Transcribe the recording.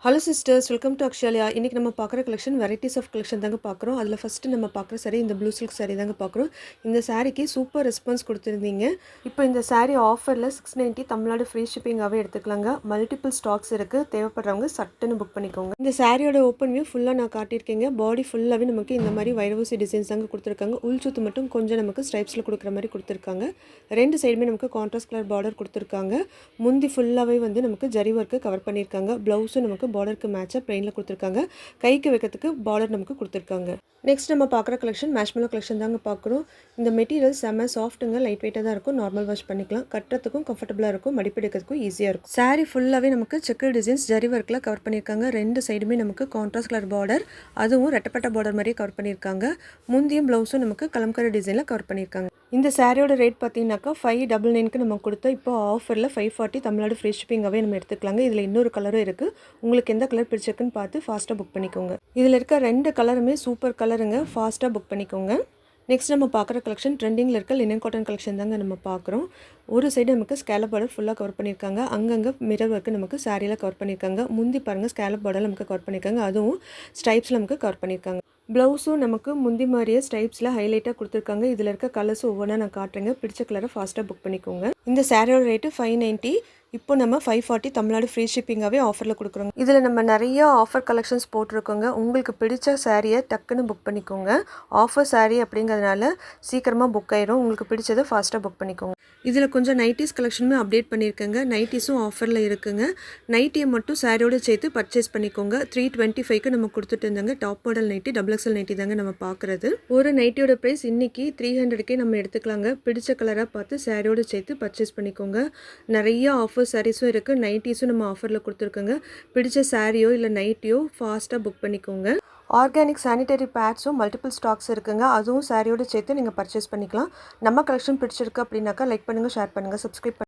Hello sisters, welcome to Akshaliya. இன்றைக்கி நம்ம பார்க்குற கலெக்ஷன் வெரைட்டிஸ் ஆஃப் கலெக்ஷன் தாங்க பார்க்குறோம். அதில் ஃபஸ்ட்டு நம்ம பார்க்குற saree இந்த ப்ளூ சில்க் saree தாங்க பார்க்குறோம். இந்த சாரீக்கு சூப்பர் ரெஸ்பான்ஸ் கொடுத்துருந்தீங்க. இப்போ இந்த saree ஆஃபரில் 690 தமிழ்நாடு ஃப்ரீ ஷிப்பிங்காகவே எடுத்துக்கலாங்க. மல்டிபிள் ஸ்டாக்ஸ் இருக்குது. தேவைப்படுறவங்க சட்டுன்னு புக் பண்ணிக்கோங்க. இந்த சாரியோட ஓப்பன் வியூ ஃபுல்லாக நான் காட்டியிருக்கேங்க. பாடி ஃபுல்லாகவே நமக்கு இந்த மாதிரி வைரவூசி டிசைன்ஸ் தாங்க கொடுத்துருக்காங்க. உள்சுத்து மட்டும் கொஞ்சம் நமக்கு ஸ்ட்ரைப்ஸில் கொடுக்குற மாதிரி கொடுத்துருக்காங்க. ரெண்டு சைடுமே நமக்கு கான்ட்ராஸ்ட் கலர் பார்டர் கொடுத்துருக்காங்க. முந்தி ஃபுல்லாகவே வந்து நமக்கு ஜரி ஒர்க்கு கவர் பண்ணியிருக்காங்க. ப்ளவுஸும் நமக்கு பார்டருக்கு மேட்சாக பிளெயினில் கொடுத்துருக்காங்க. கைக்கு வைக்கிறதுக்கு பார்டர் நமக்கு கொடுத்துருக்காங்க. நெக்ஸ்ட் நம்ம பார்க்குற கலெக்ஷன் மேஷ்மெலோ கலெக்ஷன் தாங்க பார்க்குறோம். இந்த மெட்டீரியல் செம்ம சாஃப்ட்டுங்க, லைட் வெயிட்டாக தான் இருக்கும். நார்மல் வாஷ் பண்ணிக்கலாம். கட்டுறதுக்கும் கம்ஃபர்டபுளாக இருக்கும். மடிப்பெடுக்கிறதுக்கும் ஈஸியாக இருக்கும். சாரீ ஃபுல்லாகவே நமக்கு செக்கர் டிசைன்ஸ் ஜரி ஒர்க்கில் கவர் பண்ணியிருக்காங்க. ரெண்டு சைடுமே நமக்கு கான்ட்ராஸ்ட் கலர் பார்டர், அதுவும் ரெட்டப்பட்ட பார்டர் மாதிரியே கவர் பண்ணியிருக்காங்க. முந்தியும் ப்ளவுஸும் நமக்கு கலம்கரை டிசைனில் கவர் பண்ணியிருக்காங்க. இந்த சாரியோட ரேட் பார்த்தீங்கன்னாக்கா 599க்கு நம்ம கொடுத்தோம். இப்போ ஆஃபரில் 540 தமிழ்நாடு ஃப்ரீ ஷிப்பிங்காகவே நம்ம எடுத்துக்கலாங்க. இதில் இன்னொரு கலரும் இருக்குது. உங்களுக்கு எந்த கலர் பிடிச்சிருக்குன்னு பார்த்து ஃபாஸ்ட்டாக புக் பண்ணிக்கோங்க. இதில் இருக்க ரெண்டு கலருமே சூப்பர் கலருங்க. ஃபாஸ்ட்டாக புக் பண்ணிக்கோங்க. நெக்ஸ்ட் நம்ம பார்க்குற கலெக்ஷன் ட்ரெண்டிங்கில் இருக்க லினன் காட்டன் கலெக்ஷன் தாங்க நம்ம பார்க்குறோம். ஒரு சைடு நமக்கு ஸ்கேலப் பார்டர் ஃபுல்லாக கவர் பண்ணியிருக்காங்க. அங்கங்கே மிரர் ஒர்க்கு நமக்கு சாரியில் கவர் பண்ணியிருக்காங்க. முந்தி பாருங்கள், ஸ்கேலப் பார்டர் நமக்கு கவர் பண்ணியிருக்காங்க. அதுவும் ஸ்ட்ரைப்ஸில் நமக்கு கவர் பண்ணியிருக்காங்க. ப்ளவுஸும் நமக்கு முந்தி மாதிரியே ஸ்டைப்ஸில் ஹைலைட்டாக கொடுத்துருக்காங்க. இதில் இருக்க கலர்ஸும் ஒவ்வொன்றா நான் காட்டுறேங்க. பிடிச்ச கலரை ஃபாஸ்ட்டாக புக் பண்ணிக்கோங்க. இந்த சாரியோட ரேட்டு 590. இப்போ நம்ம 540 தமிழ்நாடு ஃப்ரீ ஷிப்பிங்காகவே ஆஃபரில் கொடுக்குறோங்க. இதில் நம்ம நிறைய ஆஃபர் கலெக்ஷன்ஸ் போட்டிருக்கோங்க. உங்களுக்கு பிடிச்ச சாரியை டக்குன்னு புக் பண்ணிக்கோங்க. ஆஃபர் சாரீ அப்படிங்கிறதுனால சீக்கிரமாக புக் ஆயிரும். உங்களுக்கு பிடிச்சதை ஃபாஸ்ட்டாக புக் பண்ணிக்கோங்க. இதில் கொஞ்சம் நைட்டிஸ் கலெக்ஷனுமே அப்டேட் பண்ணியிருக்கேங்க. நைட்டிஸும் ஆஃபரில் இருக்குங்க. நைட்டியை மட்டும் சாரியோடு சேர்த்து பர்ச்சேஸ் பண்ணிக்கோங்க. 325க்கு நம்ம கொடுத்துட்டு இருந்தாங்க. Top model nighty, XXL nighty தாங்க நம்ம பார்க்குறது. ஒரு நைட்டியோட ப்ரைஸ் இன்றைக்கி 300க்கே நம்ம எடுத்துக்கலாங்க. பிடிச்ச கலராக பார்த்து சாரியோடு சேர்த்து பர்ச்சேஸ் பண்ணிக்கோங்க. நிறைய ஆஃபர் சாரீஸும் இருக்குது. நைட்டிஸும் நம்ம ஆஃபரில் கொடுத்துருக்கோங்க. பிடிச்ச சாரியோ இல்லை நைட்டியோ ஃபாஸ்ட்டாக புக் பண்ணிக்கோங்க. ஆர்கானிக் சானிடரி பேட்ஸும் மல்டிபிள் ஸ்டாக்ஸ் இருக்குங்க. அதுவும் சாரியோடு சேர்த்து நீங்கள் பர்ச்சேஸ் பண்ணிக்கலாம். நம்ம கலெக்ஷன் பிடிச்சிருக்கு அப்படின்னாக்கா லைக் பண்ணுங்கள், ஷேர் பண்ணுங்கள், சப்ஸ்கிரைப் பண்ணுங்கள்.